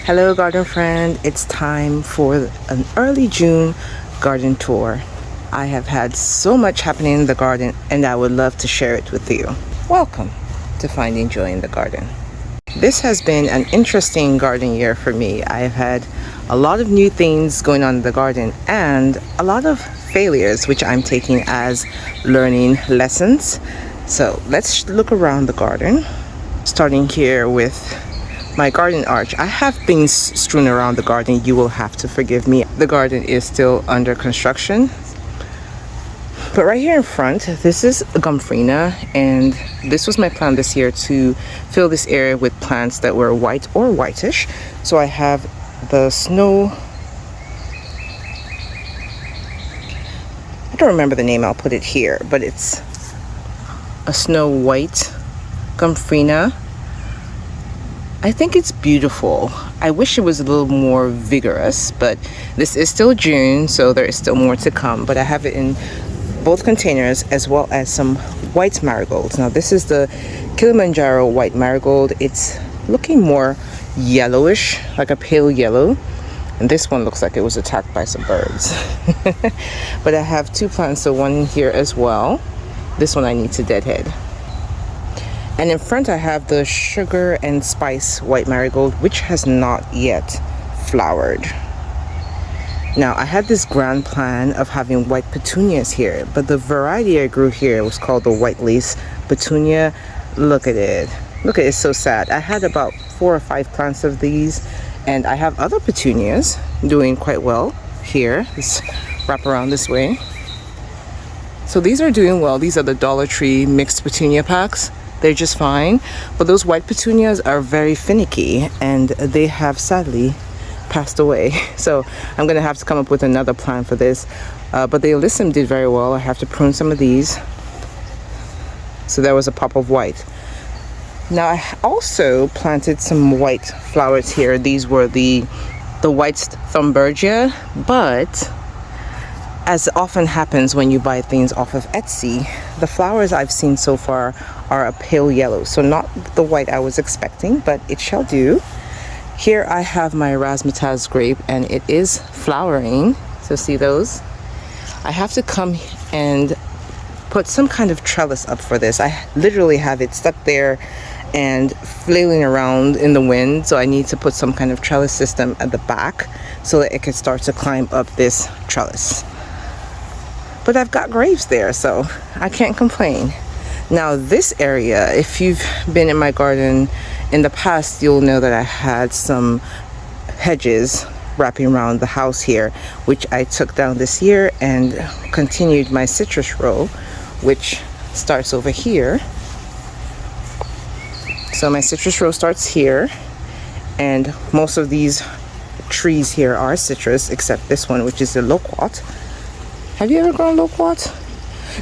Hello garden friend, it's time for an early June garden tour. I have had so much happening in the garden and I would love to share it with you. Welcome to Finding Joy in the Garden. This has been an interesting garden year for me. I've had a lot of new things going on in the garden and a lot of failures which I'm taking as learning lessons. So let's look around the garden, starting here with my garden arch. I have things strewn around the garden. You will have to forgive me. The garden is still under construction. But right here in front, this is Gomphrena, and this was my plan this year to fill this area with plants that were white or whitish. So I have the snow, I don't remember the name, I'll put it here, but it's a snow white Gomphrena. I think it's beautiful. I wish it was a little more vigorous, but this is still June, so there is still more to come. But I have it in both containers as well as some white marigolds. Now this is the Kilimanjaro white marigold. It's looking more yellowish, like a pale yellow. And this one looks like it was attacked by some birds. But I have two plants, so one here as well. This one I need to deadhead. And in front I have the sugar and spice white marigold, which has not yet flowered. Now I had this grand plan of having white petunias here, but the variety I grew here was called the white lace petunia. Look at it. Look at it, it's so sad. I had about 4 or 5 plants of these, and I have other petunias doing quite well here. Let's wrap around this way. So these are doing well. These are the Dollar Tree mixed petunia packs. They're just fine, but those white petunias are very finicky and they have sadly passed away. So I'm gonna have to come up with another plan for this, but the alyssum did very well. I have to prune some of these. So there was a pop of white. Now I also planted some white flowers here. These were the white Thunbergia, but as often happens when you buy things off of Etsy, the flowers I've seen so far are a pale yellow. So not the white I was expecting, but it shall do. Here I have my razzmatazz grape and it is flowering. So see those? I have to come and put some kind of trellis up for this. I literally have it stuck there and flailing around in the wind. So I need to put some kind of trellis system at the back so that it can start to climb up this trellis. But I've got grapes there, so I can't complain. Now this area, if you've been in my garden in the past, you'll know that I had some hedges wrapping around the house here, which I took down this year and continued my citrus row, which starts over here. So my citrus row starts here, and most of these trees here are citrus, except this one, which is a loquat. Have you ever grown loquat?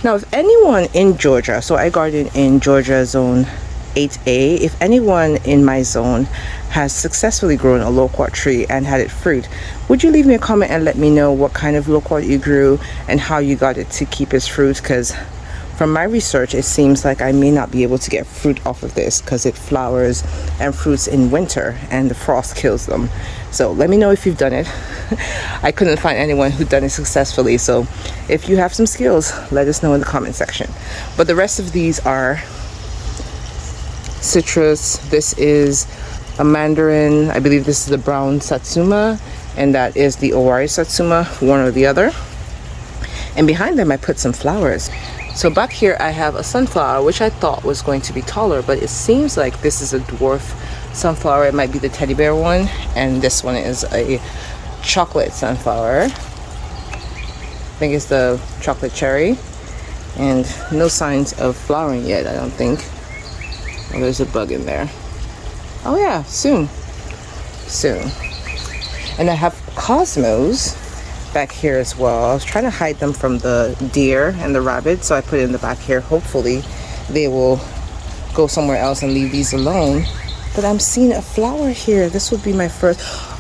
Now, if anyone in Georgia, so I garden in Georgia zone 8A, if anyone in my zone has successfully grown a loquat tree and had it fruit, would you leave me a comment and let me know what kind of loquat you grew and how you got it to keep its fruit? Because from my research, it seems like I may not be able to get fruit off of this because it flowers and fruits in winter and the frost kills them. So let me know if you've done it. I couldn't find anyone who'd done it successfully. So if you have some skills, let us know in the comment section. But the rest of these are citrus. This is a mandarin. I believe this is the brown satsuma, and that is the owari satsuma, one or the other. And behind them, I put some flowers. So back here, I have a sunflower, which I thought was going to be taller, but it seems like this is a dwarf sunflower. It might be the teddy bear one, and this one is a chocolate sunflower. I think it's the chocolate cherry, and no signs of flowering yet, I don't think. Oh, there's a bug in there. Oh yeah, soon. And I have cosmos back here as well. I was trying to hide them from the deer and the rabbit, so I put it in the back here. Hopefully they will go somewhere else and leave these alone. But I'm seeing a flower here. This would be my first.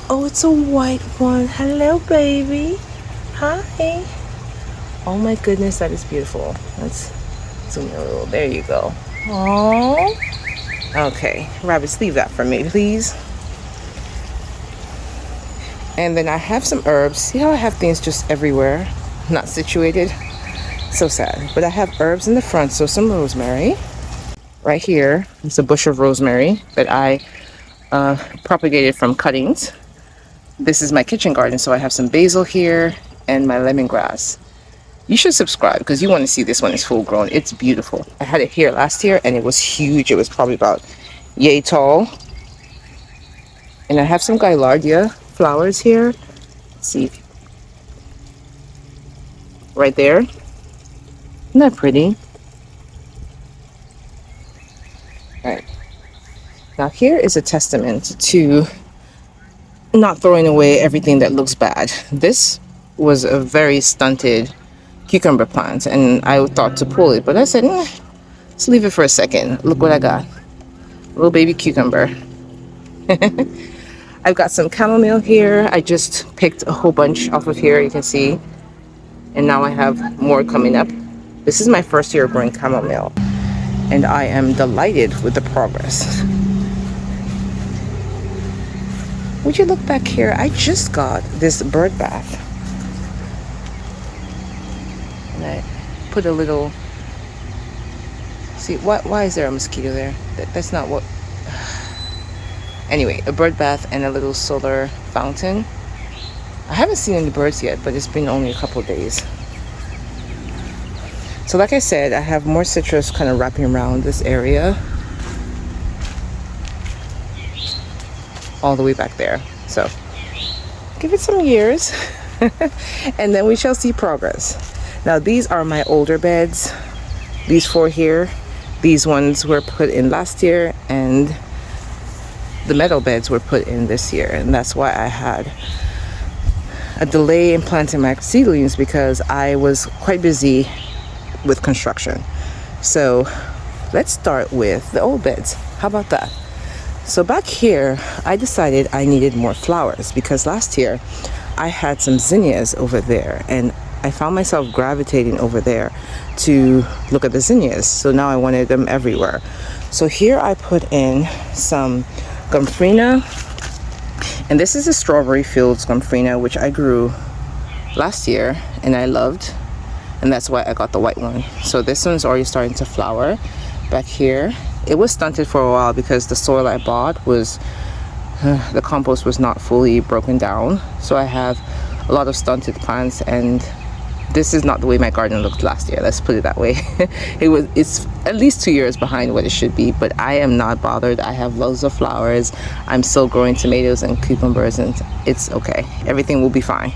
Oh, it's a white one. Hello, baby. Hi. Oh my goodness, that is beautiful. Let's zoom in a little. There you go. Oh. Okay, rabbits, leave that for me, please. And then I have some herbs. See how I have things just everywhere, not situated? So sad. But I have herbs in the front, so some rosemary. Right here is a bush of rosemary that I propagated from cuttings. This is my kitchen garden, so I have some basil here and my lemongrass. You should subscribe because you want to see this one is full grown. It's beautiful. I had it here last year and it was huge. It was probably about yay tall. And I have some Gaillardia flowers here. Let's see. Right there. Isn't that pretty? Right. Now here is a testament to not throwing away everything that looks bad. This was a very stunted cucumber plant and I thought to pull it, but I said, let's leave it for a second. Look what I got. Little baby cucumber. I've got some chamomile here. I just picked a whole bunch off of here, you can see. And now I have more coming up. This is my first year growing chamomile. And I am delighted with the progress. Would you look back here? I just got this bird bath. And I put a little... See, why is there a mosquito there? That's not what... Anyway, a bird bath and a little solar fountain. I haven't seen any birds yet, but it's been only a couple days. So like I said, I have more citrus kind of wrapping around this area. All the way back there. So give it some years and then we shall see progress. Now these are my older beds. These 4 here. These ones were put in last year and the metal beds were put in this year, and that's why I had a delay in planting my seedlings because I was quite busy with construction. So let's start with the old beds. How about that? So back here, I decided I needed more flowers because last year I had some zinnias over there and I found myself gravitating over there to look at the zinnias. So now I wanted them everywhere. So here I put in some Gomphrena, and this is a strawberry fields Gomphrena which I grew last year and I loved, and that's why I got the white one. So this one's already starting to flower. Back here it was stunted for a while because the soil I bought was the compost was not fully broken down, so I have a lot of stunted plants, and this is not the way my garden looked last year, let's put it that way. It's at least 2 years behind what it should be, but I am not bothered. I have loads of flowers. I'm still growing tomatoes and cucumbers and it's okay. Everything will be fine.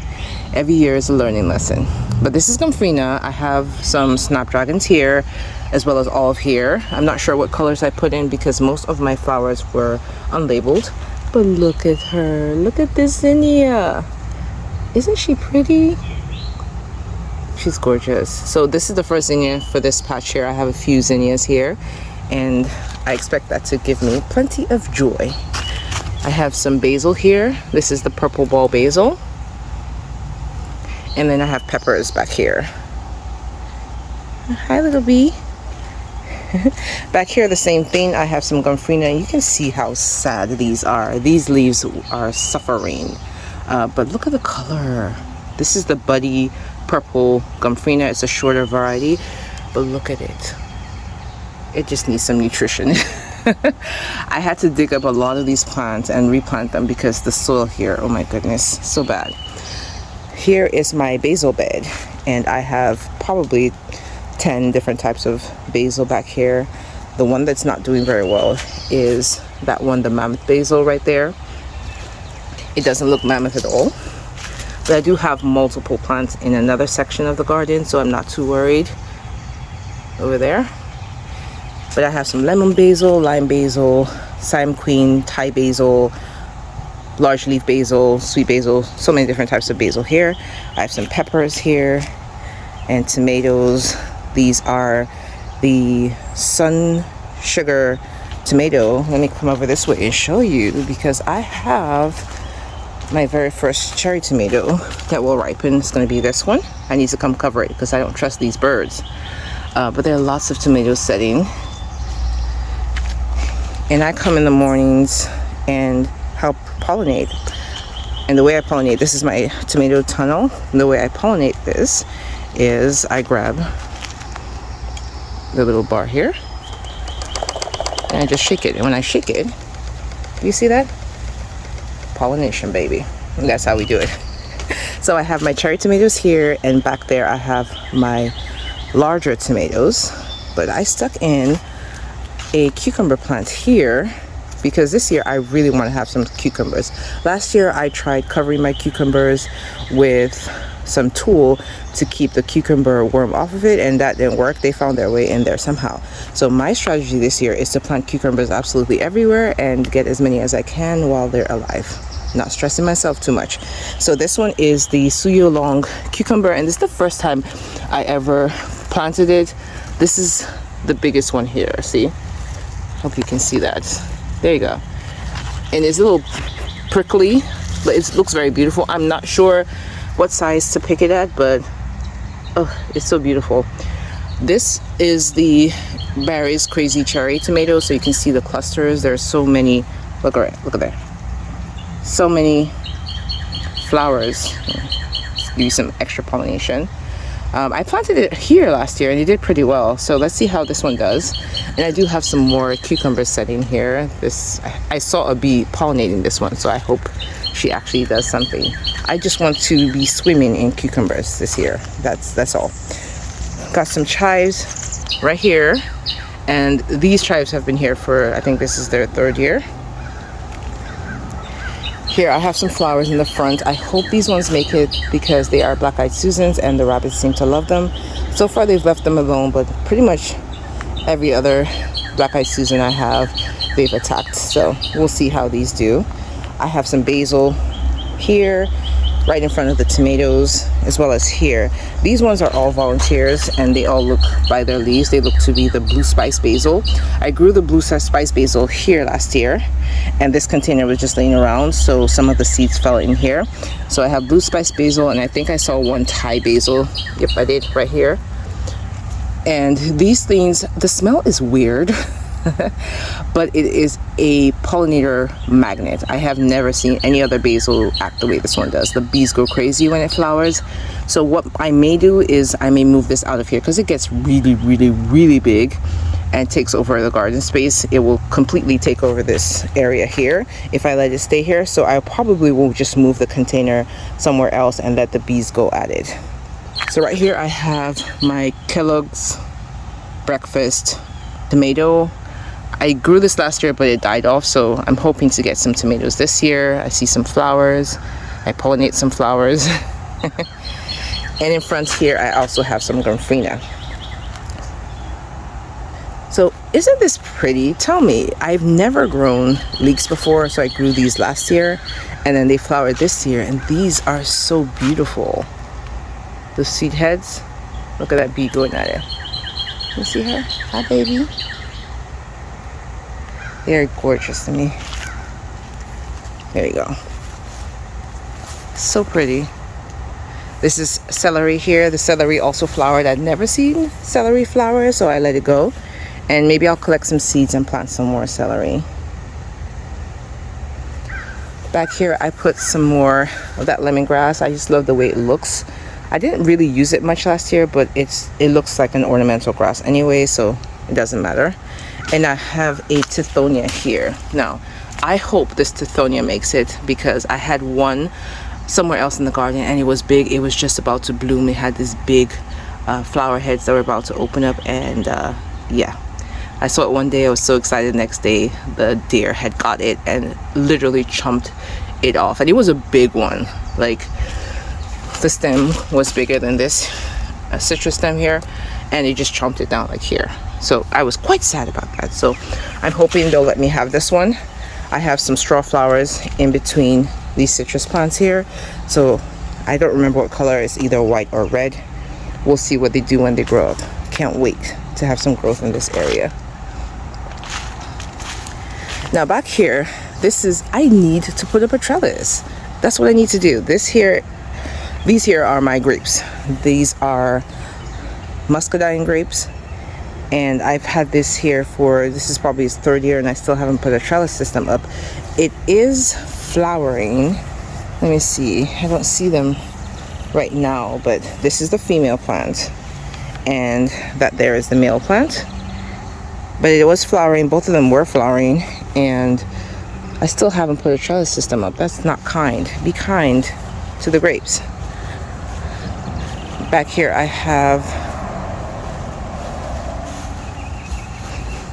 Every year is a learning lesson. But this is Gomphrena. I have some snapdragons here as well as olive here. I'm not sure what colors I put in because most of my flowers were unlabeled. But look at her. Look at this zinnia. Isn't she pretty? She's gorgeous. So this is the first zinnia for this patch here. I have a few zinnias here and I expect that to give me plenty of joy. I have some basil here. This is the purple ball basil. And then I have peppers back here. Hi little bee. Back here the same thing. I have some Gomphrena. You can see how sad these are. These leaves are suffering. But look at the color. This is the buddy purple Gomphrena. It's a shorter variety, but look at it. It just needs some nutrition. I had to dig up a lot of these plants and replant them because the soil here, oh my goodness, so bad. Here is my basil bed and I have probably 10 different types of basil back here. The one that's not doing very well is that one, the mammoth basil right there. It doesn't look mammoth at all. But I do have multiple plants in another section of the garden, so I'm not too worried over there. But I have some lemon basil, lime basil, Siam queen, Thai basil, large leaf basil, sweet basil, so many different types of basil here. I have some peppers here and tomatoes. These are the sun sugar tomato. Let me come over this way and show you because I have my very first cherry tomato that will ripen. It's going to be this one. I need to come cover it because I don't trust these birds. But there are lots of tomatoes setting. And I come in the mornings and help pollinate. And the way I pollinate, this is my tomato tunnel. And the way I pollinate this is I grab the little bar here and I just shake it. And when I shake it, you see that? Pollination, baby. And that's how we do it. So I have my cherry tomatoes here, and back there I have my larger tomatoes. But I stuck in a cucumber plant here because this year I really want to have some cucumbers. Last year I tried covering my cucumbers with some tulle to keep the cucumber worm off of it, and that didn't work. They found their way in there somehow. So my strategy this year is to plant cucumbers absolutely everywhere and get as many as I can while they're alive, not stressing myself too much. So this one is the Suyo Long cucumber, and this is the first time I ever planted it. This is the biggest one here, see? Hope you can see that. There you go. And it's a little prickly, but it looks very beautiful. I'm not sure what size to pick it at, but oh, it's so beautiful. This is the Barry's Crazy Cherry tomato, so you can see the clusters. There's so many. Look at there. So many flowers. Let's give you some extra pollination. I planted it here last year and it did pretty well, so let's see how this one does. And I do have some more cucumbers setting here. I saw a bee pollinating this one, so I hope she actually does something. I just want to be swimming in cucumbers this year. That's all. Got some chives right here, and these chives have been here for, I think this is their 3rd year. Here I have some flowers in the front. I hope these ones make it because they are black-eyed Susans and the rabbits seem to love them. So far they've left them alone, but pretty much every other black-eyed Susan I have, they've attacked. So we'll see how these do. I have some basil here, right in front of the tomatoes, as well as here. These ones are all volunteers and they all look, by their leaves, they look to be the blue spice basil. I grew the blue spice basil here last year, and this container was just laying around, so some of the seeds fell in here. So I have blue spice basil, and I think I saw one Thai basil. Yep, I did, right here. And these things, the smell is weird. But it is a pollinator magnet. I have never seen any other basil act the way this one does. The bees go crazy when it flowers. So what I may do is I may move this out of here because it gets really, really, really big and takes over the garden space. It will completely take over this area here if I let it stay here. So I probably will just move the container somewhere else and let the bees go at it. So right here I have my Kellogg's breakfast tomato. I grew this last year, but it died off, so I'm hoping to get some tomatoes this year. I see some flowers. I pollinate some flowers. And in front here, I also have some Gramfrena. So isn't this pretty? Tell me. I've never grown leeks before, so I grew these last year, and then they flowered this year, and these are so beautiful. The seed heads. Look at that bee going at it. You see her? Hi, baby. They're gorgeous to me. There you go. So pretty. This is celery here. The celery also flowered. I'd never seen celery flower, so I let it go. And maybe I'll collect some seeds and plant some more celery. Back here, I put some more of that lemongrass. I just love the way it looks. I didn't really use it much last year, but it looks like an ornamental grass anyway, so it doesn't matter. And I have a Tithonia here. Now, I hope this Tithonia makes it because I had one somewhere else in the garden and it was big. It was just about to bloom. It had these big flower heads that were about to open up, and yeah. I saw it one day. I was so excited. The next day, the deer had got it and literally chomped it off. And it was a big one. Like, the stem was bigger than this citrus stem here, and it just chomped it down like here. So I was quite sad about that. So I'm hoping they'll let me have this one. I have some straw flowers in between these citrus plants here. So I don't remember what color. It's either white or red. We'll see what they do when they grow up. Can't wait to have some growth in this area. Now back here, I need to put up a trellis. That's what I need to do. These here are my grapes. These are muscadine grapes. And I've had this here this is probably its 3rd year, and I still haven't put a trellis system up. It is flowering, Let me see. I don't see them right now, but this is the female plant, and that there is the male plant. But it was flowering. Both of them were flowering, and I still haven't put a trellis system up. That's not kind. Be kind to the grapes. Back here I have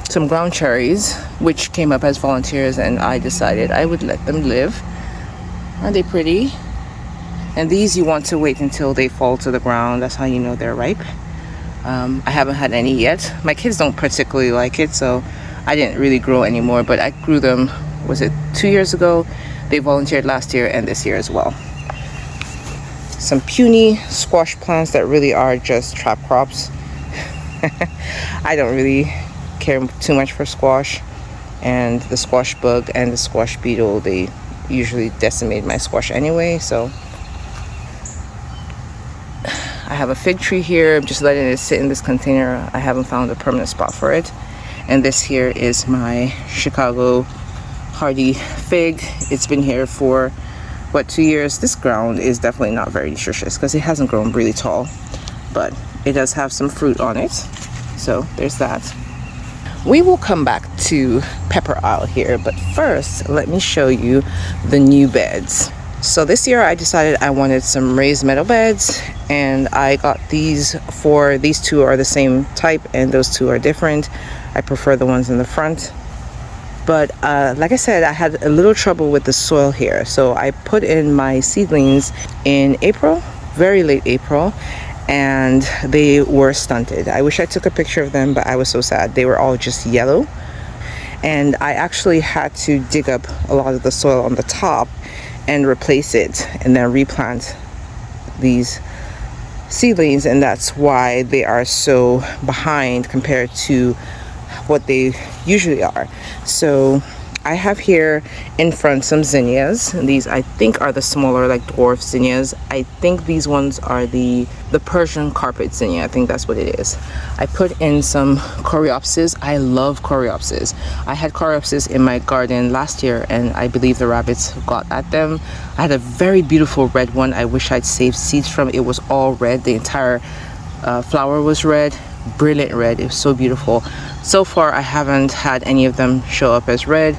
some ground cherries, which came up as volunteers, and I decided I would let them live. Aren't they pretty? And these you want to wait until they fall to the ground. That's how you know they're ripe. I haven't had any yet. My kids don't particularly like it, so I didn't really grow anymore, but I grew them, was it 2 years ago? They volunteered last year and this year as well. Some puny squash plants that really are just trap crops. I don't really care too much for squash, and the squash bug and the squash beetle, they usually decimate my squash anyway, so I have a fig tree here. I'm just letting it sit in this container. I haven't found a permanent spot for it. And this here is my Chicago hardy fig. It's been here for, what, 2 years? This ground is definitely not very nutritious because it hasn't grown really tall, but it does have some fruit on it. So there's that. We will come back to Pepper Isle here, but first let me show you the new beds. So this year I decided I wanted some raised meadow beds, and I got these for, these two are the same type and those two are different. I prefer the ones in the front. But like I said, I had a little trouble with the soil here. So I put in my seedlings in April, very late April, and they were stunted. I wish I took a picture of them, but I was so sad. They were all just yellow. And I actually had to dig up a lot of the soil on the top and replace it and then replant these seedlings, and that's why they are so behind compared to what they usually are. So I have here in front some zinnias, and these I think are the smaller, like dwarf zinnias. I think these ones are the Persian carpet zinnia. I think that's what it is. I put in some coreopsis. I love coreopsis. I had coreopsis in my garden last year, and I believe the rabbits got at them. I had a very beautiful red one. I wish I'd saved seeds from it. It was all red. The entire flower was red, brilliant red. It was so beautiful. So far I haven't had any of them show up as red,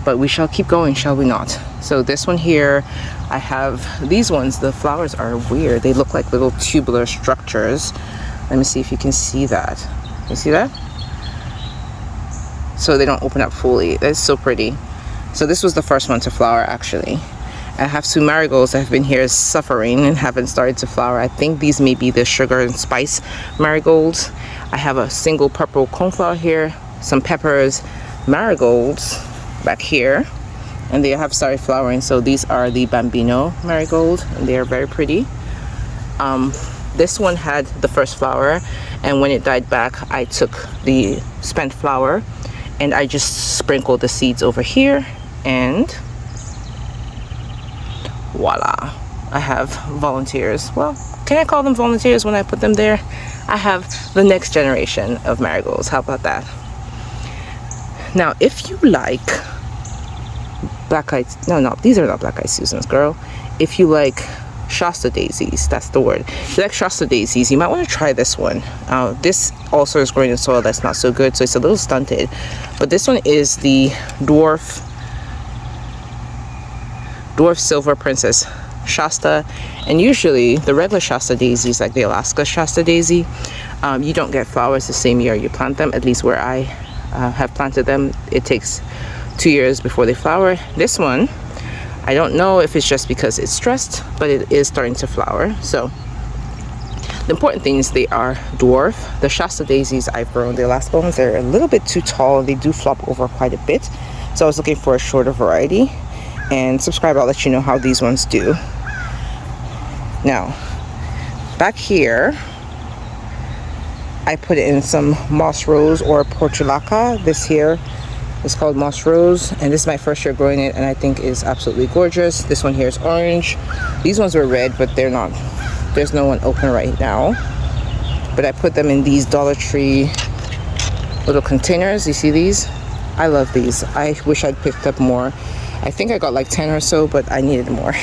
but we shall keep going, shall we not? So this one here, I have these ones. The flowers are weird. They look like little tubular structures. Let me see if you can see that. You see that? So they don't open up fully. That's so pretty. So this was the first one to flower, actually. I have two marigolds that have been here suffering and haven't started to flower. I think these may be the sugar and spice marigolds. I have a single purple coneflower here, some peppers, marigolds back here, and they have started flowering. So these are the Bambino marigold, and they are very pretty. This one had the first flower, and when it died back, I took the spent flower and I just sprinkled the seeds over here, and voila, I have volunteers. Well, can I call them volunteers when I put them there? I have the next generation of marigolds. How about that? Now, if you like black eyed, no, these are not black eyed Susans, girl. If you like Shasta daisies, that's the word. If you like Shasta daisies, you might want to try this one. This also is growing in soil that's not so good, so it's a little stunted. But this one is the dwarf silver princess Shasta, and usually the regular Shasta daisies, like the Alaska Shasta daisy, you don't get flowers the same year you plant them. At least where I have planted them, it takes 2 years before they flower. This one, I don't know if it's just because it's stressed, but it is starting to flower. So the important thing is they are dwarf. The Shasta daisies I've grown, the Alaska ones, they're a little bit too tall. They do flop over quite a bit, so I was looking for a shorter variety. And subscribe, I'll let you know how these ones do. Now, back here, I put in some moss rose or portulaca. This here is called moss rose, and this is my first year growing it, and I think is absolutely gorgeous. This one here is orange. These ones were red, but they're not, there's no one open right now. But I put them in these Dollar Tree little containers. You see these? I love these. I wish I'd picked up more. I think I got like 10 or so, but I needed more.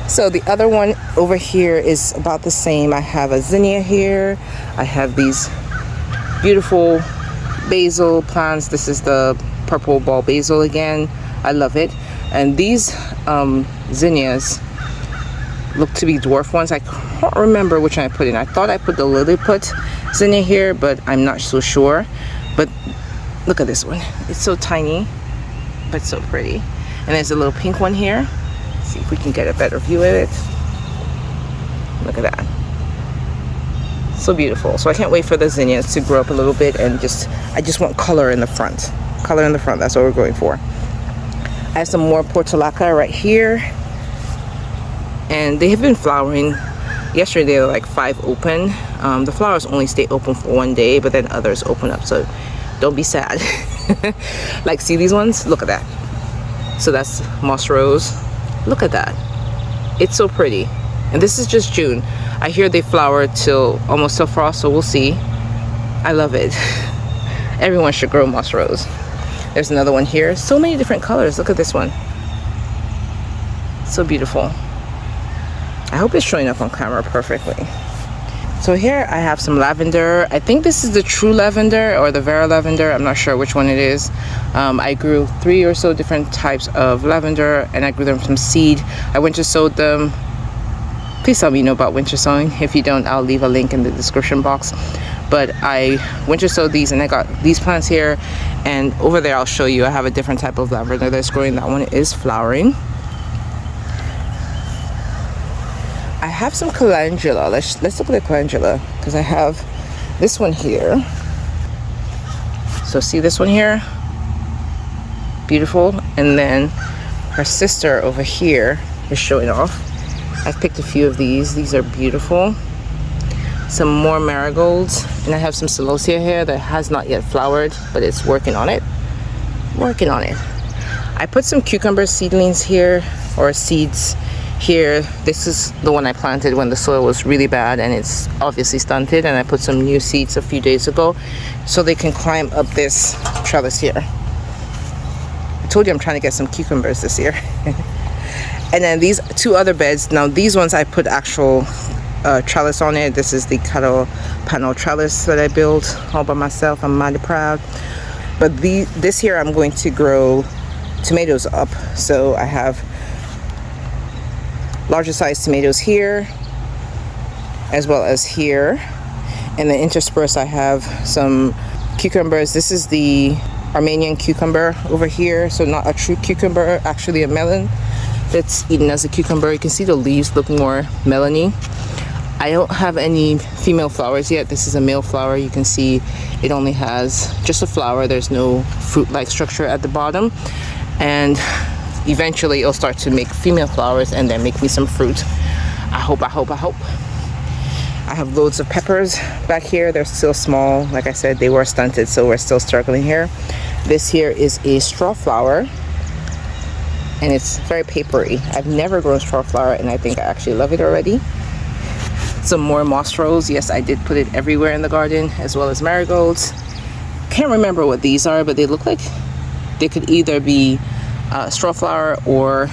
So the other one over here is about the same. I have a zinnia here. I have these beautiful basil plants. This is the purple ball basil again. I love it. And these zinnias look to be dwarf ones. I can't remember which one I put in. I thought I put the Lilliput zinnia here, but I'm not so sure. But look at this one. It's so tiny, but so pretty. And there's a little pink one here. Let's see if we can get a better view of it. Look at that. So beautiful. So I can't wait for the zinnias to grow up a little bit, and I just want color in the front. Color in the front, that's what we're going for. I have some more portulaca right here. And they have been flowering. Yesterday they were like 5 open. The flowers only stay open for 1 day, but then others open up, so don't be sad. Like, see these ones? Look at that. So that's moss rose. Look at that. It's so pretty. And this is just June. I hear they flower till almost till frost, so we'll see. I love it. Everyone should grow moss rose. There's another one here. So many different colors. Look at this one. So beautiful. I hope it's showing up on camera perfectly. So here I have some lavender. I think this is the true lavender or the Vera lavender. I'm not sure which one it is. I grew 3 or so different types of lavender, and I grew them from seed. I winter sowed them. Please tell me you know about winter sowing. If you don't, I'll leave a link in the description box. But I winter sowed these, and I got these plants here, and over there I'll show you. I have a different type of lavender that's growing. That one is flowering. I have some calendula. Let's look at the calendula, because I have this one here. So see this one here? Beautiful. And then her sister over here is showing off. I've picked a few of these. These are beautiful. Some more marigolds. And I have some celosia here that has not yet flowered, but it's working on it. Working on it. I put some cucumber seedlings here, or seeds here. This is the one I planted when the soil was really bad, and it's obviously stunted, and I put some new seeds a few days ago so they can climb up this trellis here. I told you I'm trying to get some cucumbers this year. And then these 2 other beds, now these ones I put actual trellis on it. This is the cattle panel trellis that I built all by myself. I'm mighty proud. But this here I'm going to grow tomatoes up. So I have larger size tomatoes here as well as here, and then interspersed I have some cucumbers. This is the Armenian cucumber over here, so not a true cucumber, actually a melon that's eaten as a cucumber. You can see the leaves look more melony. I don't have any female flowers yet. This is a male flower. You can see it only has just a flower. There's no fruit-like structure at the bottom, and eventually it'll start to make female flowers and then make me some fruit. I hope. I have loads of peppers back here. They're still small. Like I said, they were stunted, so we're still struggling here. This here is a straw flower, and it's very papery. I've never grown straw flower, and I think I actually love it already. Some more moss rose. Yes, I did put it everywhere in the garden, as well as marigolds. Can't remember what these are, but they look like they could either be straw flower or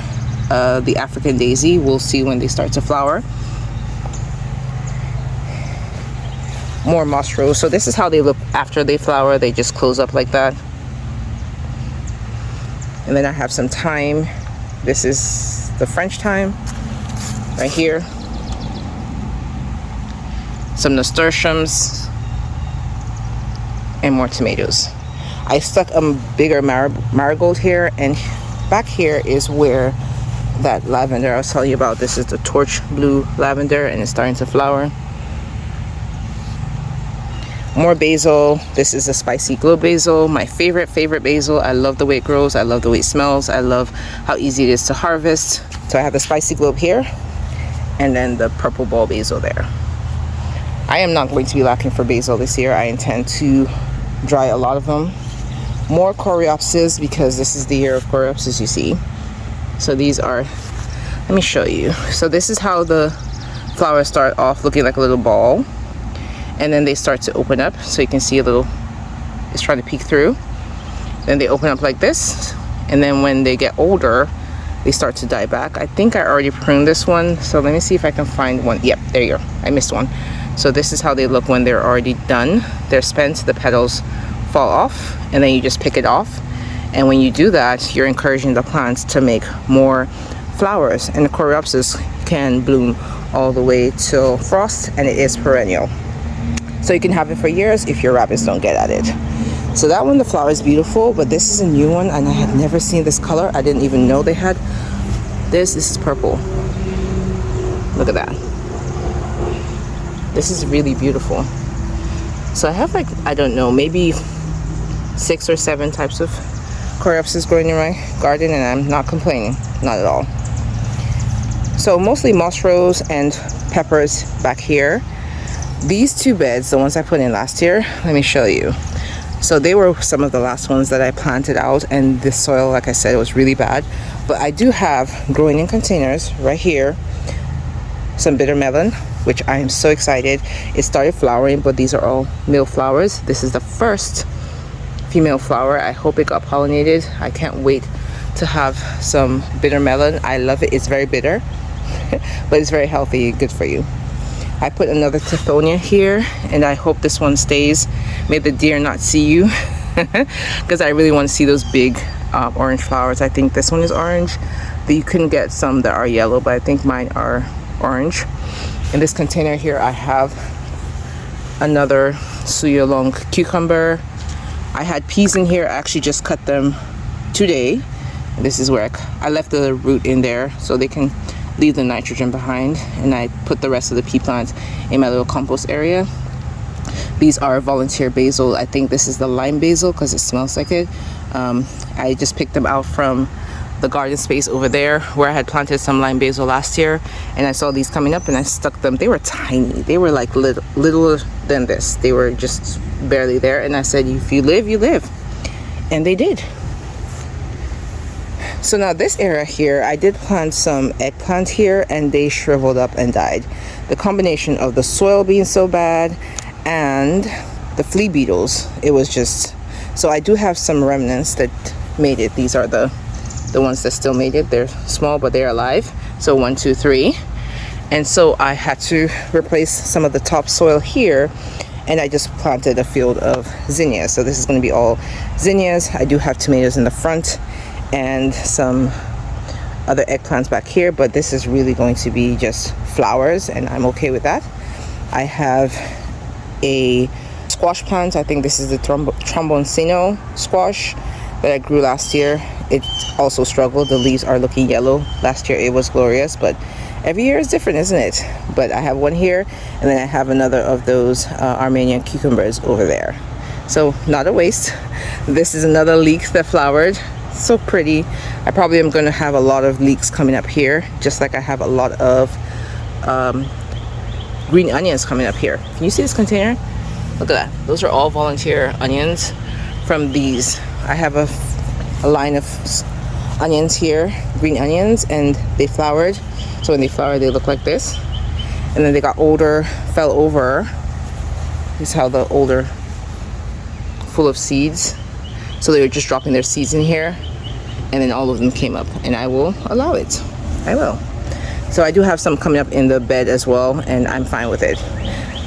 the African daisy. We'll see when they start to flower. More moss rose. So this is how they look after they flower. They just close up like that. And then I have some thyme. This is the French thyme right here. Some nasturtiums and more tomatoes. I stuck a bigger marigold here, and back here is where that lavender I was telling you about. This is the torch blue lavender, and it's starting to flower. More basil. This is a spicy glow basil, my favorite basil. I love the way it grows. I love the way it smells. I love how easy it is to harvest. So I have the spicy globe here, and then the purple ball basil there. I am not going to be lacking for basil this year. I intend to dry a lot of them. More coreopsis, because this is the year of coreopsis, you see. So these are, let me show you. So this is how the flowers start off looking like a little ball, and then they start to open up. So you can see a little, it's trying to peek through. Then they open up like this, and then when they get older, they start to die back. I think I already pruned this one, so let me see if I can find one. Yep, there you go. I missed one. So this is how they look when they're already done. They're spent, the petals fall off, and then you just pick it off. And when you do that, you're encouraging the plants to make more flowers. And the coreopsis can bloom all the way till frost, and it is perennial. So you can have it for years if your rabbits don't get at it. So that one, the flower is beautiful, but this is a new one, and I had never seen this color. I didn't even know they had this. This is purple. Look at that. This is really beautiful. So I have like, I don't know, maybe 6 or 7 types of coreopsis growing in my garden, and I'm not complaining, not at all. So mostly moss rose and peppers back here. These 2 beds, the ones I put in last year, let me show you. So they were some of the last ones that I planted out, and the soil, like I said, was really bad. But I do have growing in containers right here some bitter melon, which I am so excited. It started flowering, but these are all male flowers. This is the first female flower. I hope it got pollinated. I can't wait to have some bitter melon. I love it. It's very bitter, but it's very healthy, good for you. I put another Tithonia here, and I hope this one stays. May the deer not see you, because I really want to see those big orange flowers. I think this one is orange. You can get some that are yellow, but I think mine are orange. In this container here, I have another suya long cucumber. I had peas in here. I actually just cut them today. This is where I left the root in there so they can leave the nitrogen behind, and I put the rest of the pea plants in my little compost area. These are volunteer basil. I think this is the lime basil because it smells like it. I just picked them out from the garden space over there where I had planted some lime basil last year, and I saw these coming up and I stuck them. They were tiny. They were like littler than this. They were just barely there, and I said, if you live, you live. And they did. So now this area here, I did plant some eggplant here, and they shriveled up and died. The combination of the soil being so bad and the flea beetles, it was just, so I do have some remnants that made it. These are the ones that still made it. They're small, but they're alive. So 1, 2, 3. And so I had to replace some of the topsoil here, and I just planted a field of zinnias. So this is going to be all zinnias. I do have tomatoes in the front and some other eggplants back here, but this is really going to be just flowers, and I'm okay with that. I have a squash plant. I think this is the tromboncino squash that I grew last year. It also struggled. The leaves are looking yellow. Last year it was glorious, but every year is different, isn't it? But I have one here, and then I have another of those Armenian cucumbers over there. So not a waste. This is another leek that flowered. So pretty. I probably am going to have a lot of leeks coming up here, just like I have a lot of green onions coming up here. Can you see this container? Look at that. Those are all volunteer onions from these. I have a line of onions here, green onions, and they flowered. So when they flower, they look like this, and then they got older, fell over. This is how the older, full of seeds. So they were just dropping their seeds in here, and then all of them came up, and I will allow it. I will. So I do have some coming up in the bed as well, and I'm fine with it.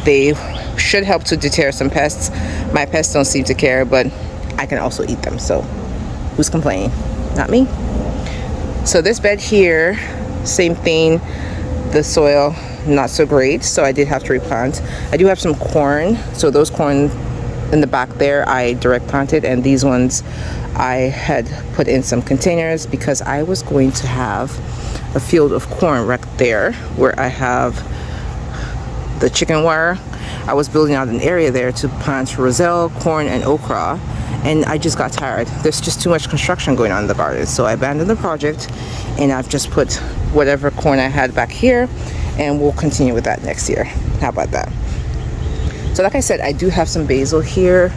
They should help to deter some pests. My pests don't seem to care, but I can also eat them, so who's complaining? Not me. So this bed here, same thing. The soil, not so great, so I did have to replant. I do have some corn, so those corn in the back there I direct planted, and these ones I had put in some containers because I was going to have a field of corn right there where I have the chicken wire. I was building out an area there to plant roselle, corn, and okra, and I just got tired. There's just too much construction going on in the garden, so I abandoned the project, and I've just put whatever corn I had back here, and we'll continue with that next year. How about that? So like I said, I do have some basil here,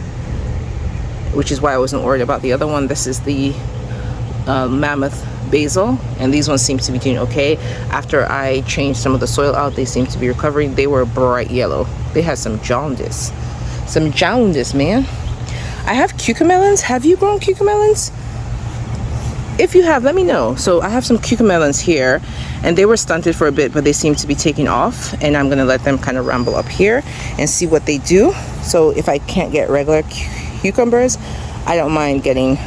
which is why I wasn't worried about the other one. This is the mammoth basil, and these ones seem to be doing okay. After I changed some of the soil out, they seem to be recovering. They were bright yellow. They had some jaundice. Some jaundice, man. I have cucamelons. Have you grown cucamelons? if you have, let me know. So I have some cucamelons here, and they were stunted for a bit, but they seem to be taking off, and I'm gonna let them kind of ramble up here and see what they do. So if I can't get regular cucumbers, I don't mind getting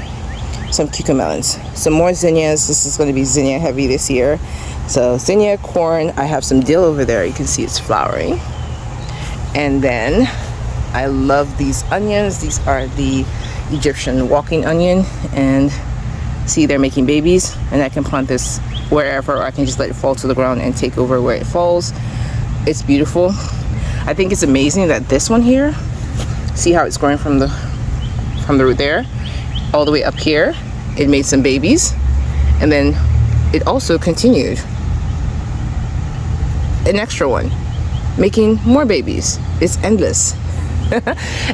some cucamelons. Some more zinnias. This is going to be zinnia heavy this year. So zinnia, corn. I have some dill over there. You can see it's flowering. And then I love these onions. These are the Egyptian walking onion, and see, they're making babies, and I can plant this wherever, or I can just let it fall to the ground and take over where it falls. It's beautiful. I think it's amazing that this one here, see how it's growing from the root there all the way up here. It made some babies, and then it also continued an extra one making more babies. It's endless.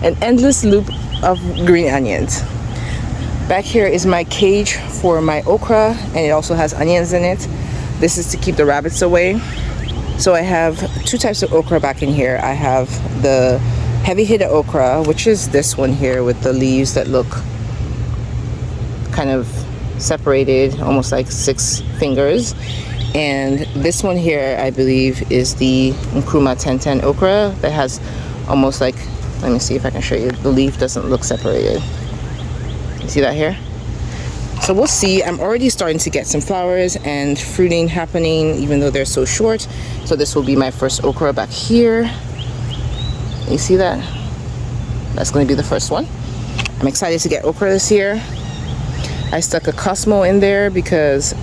An endless loop of green onions. Back here is my cage for my okra, and it also has onions in it. This is to keep the rabbits away. So I have two types of okra back in here. I have the heavy hitter okra, which is this one here with the leaves that look kind of separated, almost like 6 fingers. And this one here, I believe, is the Nkrumah 1010 okra that has almost like, let me see if I can show you, the leaf doesn't look separated. You see that here? So we'll see. I'm already starting to get some flowers and fruiting happening, even though they're so short. So this will be my first okra back here. You see that? That's going to be the first one. I'm excited to get okra this year. I stuck a Cosmo in there because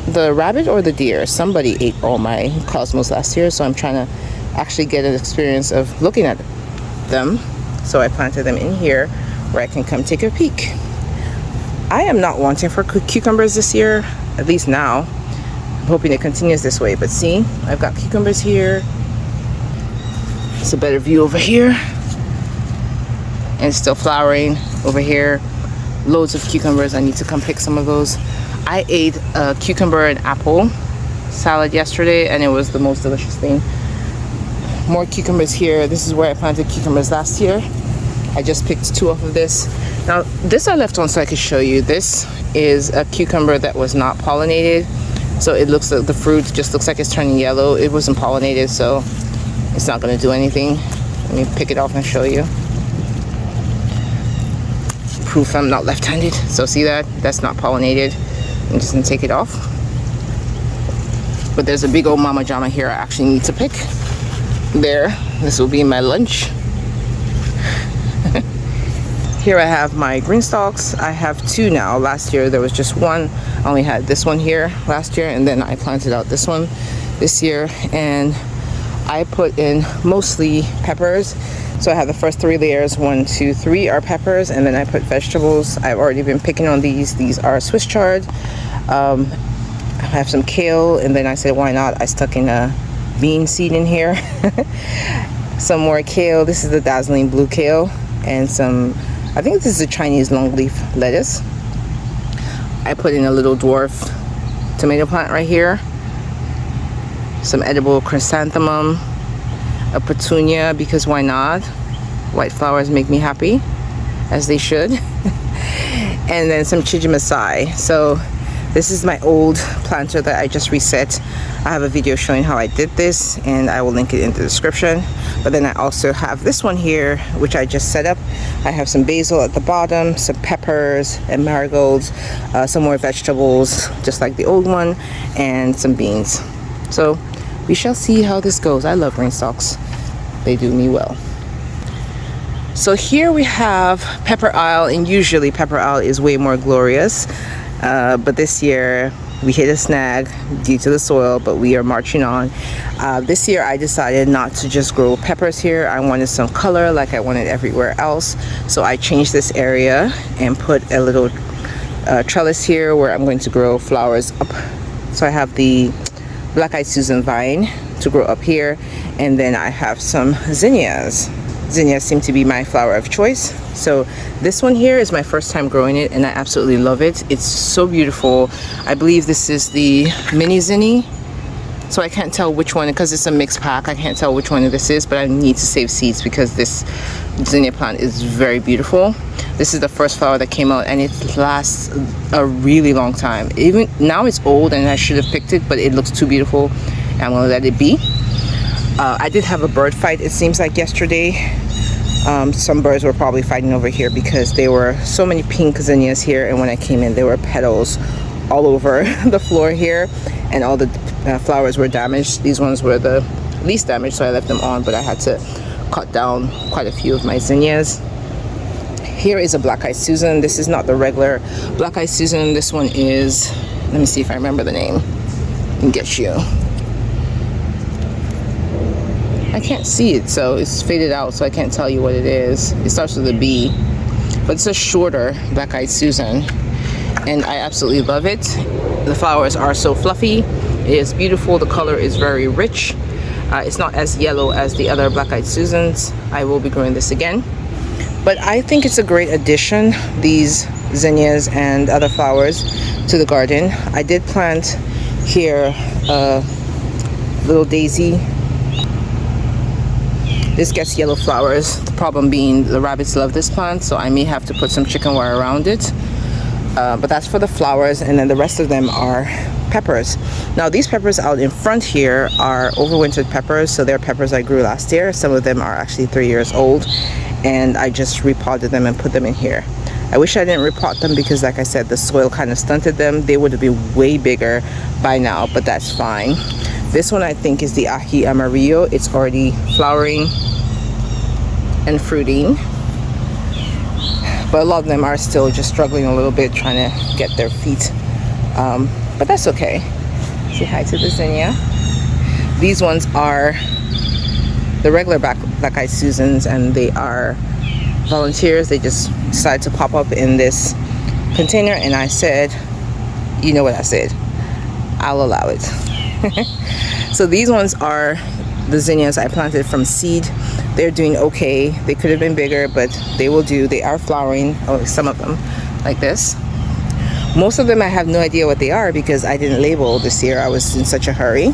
the rabbit or the deer, somebody ate all my Cosmos last year, so I'm trying to actually get an experience of looking at them. So I planted them in here where I can come take a peek. I am not wanting for cucumbers this year, at least now. I'm hoping it continues this way, but see, I've got cucumbers here. It's a better view over here, and it's still flowering over here. Loads of cucumbers. I need to come pick some of those. I ate a cucumber and apple salad yesterday, and it was the most delicious thing. More cucumbers here. This is where I planted cucumbers last year. I just picked 2 off of this. Now this I left on so I could show you. This is a cucumber that was not pollinated, so it looks like the fruit just looks like it's turning yellow. It wasn't pollinated, so it's not going to do anything. Let me pick it off and show you. Proof I'm not left-handed. So see that? That's not pollinated. I'm just going to take it off. But there's a big old mama jama here I actually need to pick. There. This will be my lunch. Here I have my green stalks. I have 2 now. Last year there was just 1. I only had this one here last year, and then I planted out this one this year, and I put in mostly peppers. So I have the first 3 layers, 1, 2, 3 are peppers, and then I put vegetables. I've already been picking on these. These are Swiss chard. I have some kale, and then I said, why not? I stuck in a bean seed in here. Some more kale. This is the dazzling blue kale, and some, I think this is a Chinese longleaf lettuce. I put in a little dwarf tomato plant right here. Some edible chrysanthemum. A petunia, because why not? White flowers make me happy, as they should. And then some chijimasai. So this is my old planter that I just reset. I have a video showing how I did this, and I will link it in the description. But then I also have this one here, which I just set up. I have some basil at the bottom, some peppers and marigolds, some more vegetables just like the old one, and some beans. So we shall see how this goes. I love green stalks. They do me well. So here we have Pepper Isle, and usually Pepper Isle is way more glorious. But this year we hit a snag due to the soil, but we are marching on. This year I decided not to just grow peppers here. I wanted some color like I wanted everywhere else. So I changed this area and put a little trellis here where I'm going to grow flowers up. So I have the black-eyed Susan vine to grow up here, and then I have some zinnias. Zinnias seem to be my flower of choice. So this one here is my first time growing it, and I absolutely love it. It's so beautiful. I believe this is the mini zinni. So I can't tell which one, because it's a mixed pack, I can't tell which one this is, but I need to save seeds because this zinnia plant is very beautiful. This is the first flower that came out and it lasts a really long time. Even now it's old and I should have picked it, but it looks too beautiful. I'm gonna let it be. I did have a bird fight, it seems like yesterday. Some birds were probably fighting over here because there were so many pink zinnias here, and when I came in there were petals all over the floor here, and all the flowers were damaged. These ones were the least damaged, so I left them on, but I had to cut down quite a few of my zinnias. Here is a black-eyed Susan. This is not the regular black-eyed Susan. This one is, let me see if I remember the name and get you. I can't see it, so it's faded out, so I can't tell you what it is. It starts with a B, but it's a shorter black-eyed Susan, and I absolutely love it. The flowers are so fluffy. It is beautiful. The color is very rich. It's not as yellow as the other black-eyed Susans. I will be growing this again, but I think it's a great addition, these zinnias and other flowers, to the garden. I did plant here a little daisy. This gets yellow flowers. The problem being the rabbits love this plant, so I may have to put some chicken wire around it. But that's for the flowers, and then the rest of them are peppers. Now these peppers out in front here are overwintered peppers, so they're peppers I grew last year. Some of them are actually 3 years old, and I just repotted them and put them in here. I wish I didn't repot them because, like I said, the soil kind of stunted them. They would have been way bigger by now, but that's fine. This one I think is the Aji Amarillo. It's already flowering and fruiting, but a lot of them are still just struggling a little bit, trying to get their feet, but that's okay. Say hi to the zinnia. These ones are the regular black-eyed Susans, and they are volunteers. They just decided to pop up in this container, and I said, you know what I said, I'll allow it. So these ones are the zinnias I planted from seed. They're doing okay. They could have been bigger, but they will do. They are flowering. Oh, some of them like this. Most of them I have no idea what they are because I didn't label this year. I was in such a hurry.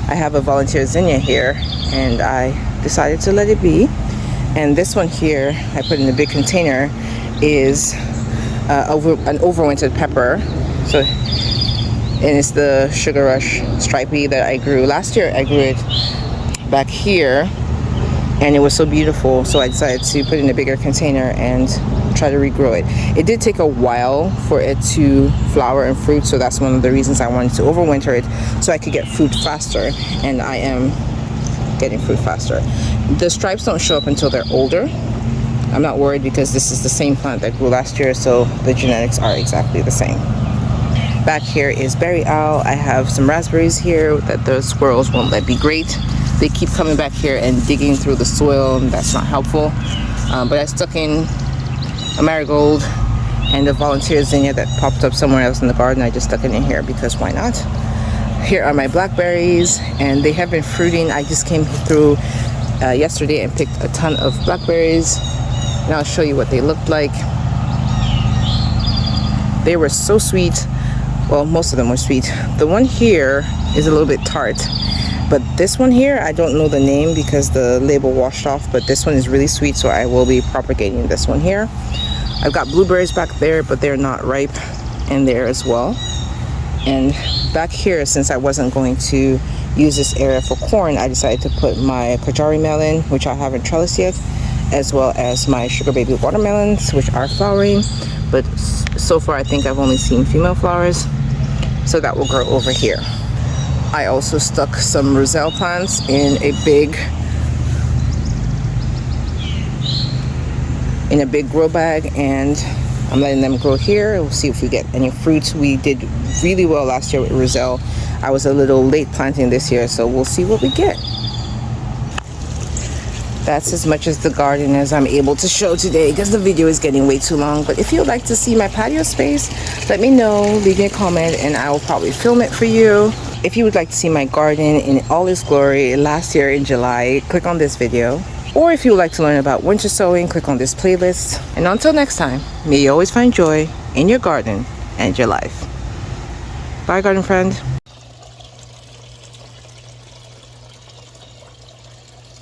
I have a volunteer zinnia here, and I decided to let it be. And this one here I put in a big container is an overwintered pepper. So, and it's the Sugar Rush Stripey that I grew last year. I grew it back here, and it was so beautiful, so I decided to put it in a bigger container and try to regrow it. It did take a while for it to flower and fruit, so that's one of the reasons I wanted to overwinter it, so I could get fruit faster, and I am getting fruit faster. The stripes don't show up until they're older. I'm not worried because this is the same plant that grew last year, so the genetics are exactly the same. Back here is berry owl. I have some raspberries here that the squirrels won't let be great. They keep coming back here and digging through the soil, and that's not helpful. But I stuck in a marigold and a volunteer zinnia that popped up somewhere else in the garden. I just stuck it in here because why not? Here are my blackberries, and they have been fruiting. I just came through yesterday and picked a ton of blackberries, and I'll show you what they looked like. They were so sweet. Well, most of them were sweet. The one here is a little bit tart, but this one here, I don't know the name because the label washed off, but this one is really sweet, so I will be propagating this one here. I've got blueberries back there, but they're not ripe, and there as well. And back here, since I wasn't going to use this area for corn, I decided to put my Kajari melon, which I haven't trellised yet, as well as my sugar baby watermelons, which are flowering, but so far I think I've only seen female flowers, so that will grow over here. I also stuck some roselle plants in a big grow bag, and I'm letting them grow here. We'll see if we get any fruit. We did really well last year with roselle. I was a little late planting this year, so we'll see what we get. That's as much as the garden as I'm able to show today because the video is getting way too long. But if you'd like to see my patio space, let me know, leave me a comment, and I will probably film it for you. If you would like to see my garden in all its glory last year in July, click on this video. Or if you would like to learn about winter sowing, click on this playlist. And until next time, may you always find joy in your garden and your life. Bye, garden friend.